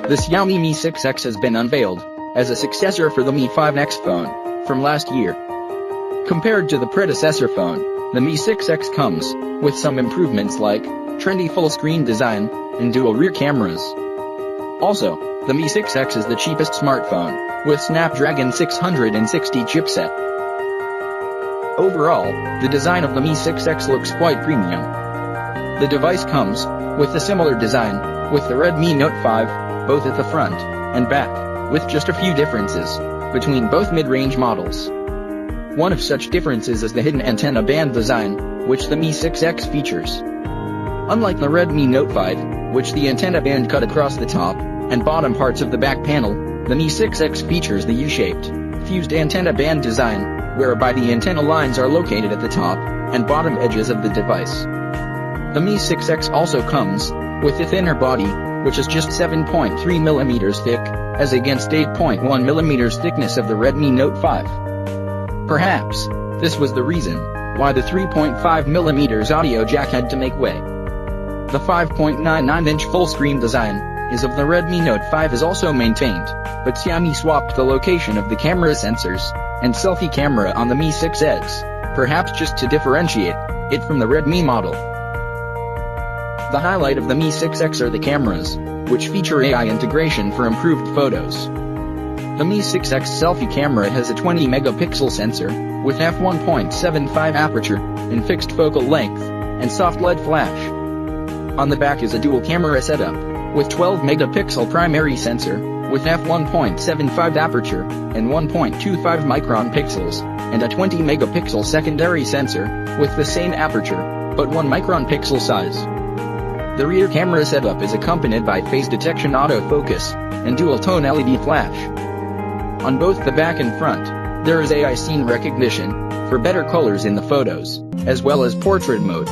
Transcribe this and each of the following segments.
The Xiaomi Mi 6X has been unveiled as a successor for the Mi 5X phone from last year. Compared to the predecessor phone, the Mi 6X comes with some improvements like trendy full-screen design and dual rear cameras. Also, the Mi 6X is the cheapest smartphone with Snapdragon 660 chipset. Overall, the design of the Mi 6X looks quite premium. The device comes with a similar design with the Redmi Note 5, both at the front and back, with just a few differences between both mid-range models. One of such differences is the hidden antenna band design, which the Mi 6X features. Unlike the Redmi Note 5, which the antenna band cut across the top and bottom parts of the back panel, the Mi 6X features the U-shaped, fused antenna band design, whereby the antenna lines are located at the top and bottom edges of the device. The Mi 6X also comes with a thinner body, which is just 7.3mm thick, as against 8.1mm thickness of the Redmi Note 5. Perhaps this was the reason why the 3.5mm audio jack had to make way. The 5.99-inch full-screen design is of the Redmi Note 5 is also maintained, but Xiaomi swapped the location of the camera sensors and selfie camera on the Mi 6X, perhaps just to differentiate it from the Redmi model. The highlight of the Mi 6X are the cameras, which feature AI integration for improved photos. The Mi 6X selfie camera has a 20-megapixel sensor with f1.75 aperture and fixed focal length and soft LED flash. On the back is a dual camera setup with 12-megapixel primary sensor with f1.75 aperture and 1.25 micron pixels, and a 20-megapixel secondary sensor with the same aperture but 1 micron pixel size. The rear camera setup is accompanied by face detection autofocus and dual-tone LED flash. On both the back and front, there is AI scene recognition for better colors in the photos, as well as portrait mode.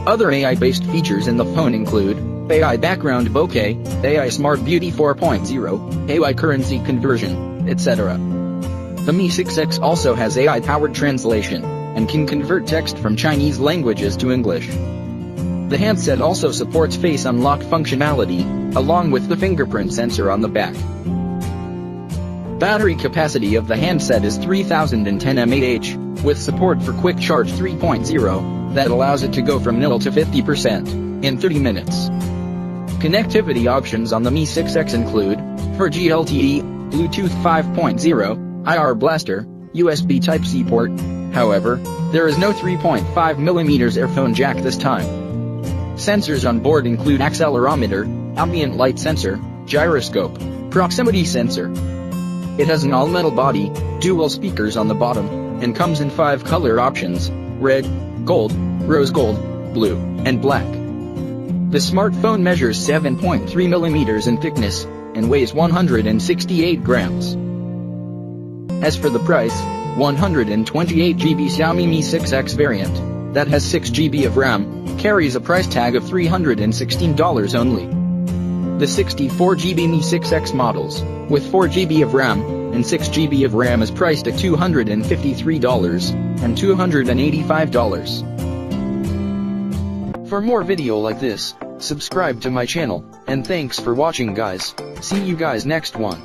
Other AI-based features in the phone include AI background bokeh, AI Smart Beauty 4.0, AI currency conversion, etc. The Mi 6X also has AI-powered translation and can convert text from Chinese languages to English. The handset also supports face unlock functionality, along with the fingerprint sensor on the back. Battery capacity of the handset is 3010 mAh, with support for Quick Charge 3.0, that allows it to go from 0 to 50% in 30 minutes. Connectivity options on the Mi 6X include 4G LTE, Bluetooth 5.0, IR Blaster, USB Type-C port. However, there is no 3.5mm earphone jack this time. Sensors on board include accelerometer, ambient light sensor, gyroscope, proximity sensor. It has an all-metal body, dual speakers on the bottom, and comes in 5 color options: red, gold, rose gold, blue, and black. The smartphone measures 7.3mm in thickness and weighs 168 grams. As for the price, 128GB Xiaomi Mi 6X variant that has 6GB of RAM carries a price tag of $316 only. The 64GB Mi 6X models with 4GB of RAM and 6GB of RAM is priced at $253 and $285. For more video like this, subscribe to my channel, and thanks for watching guys. See you guys next one.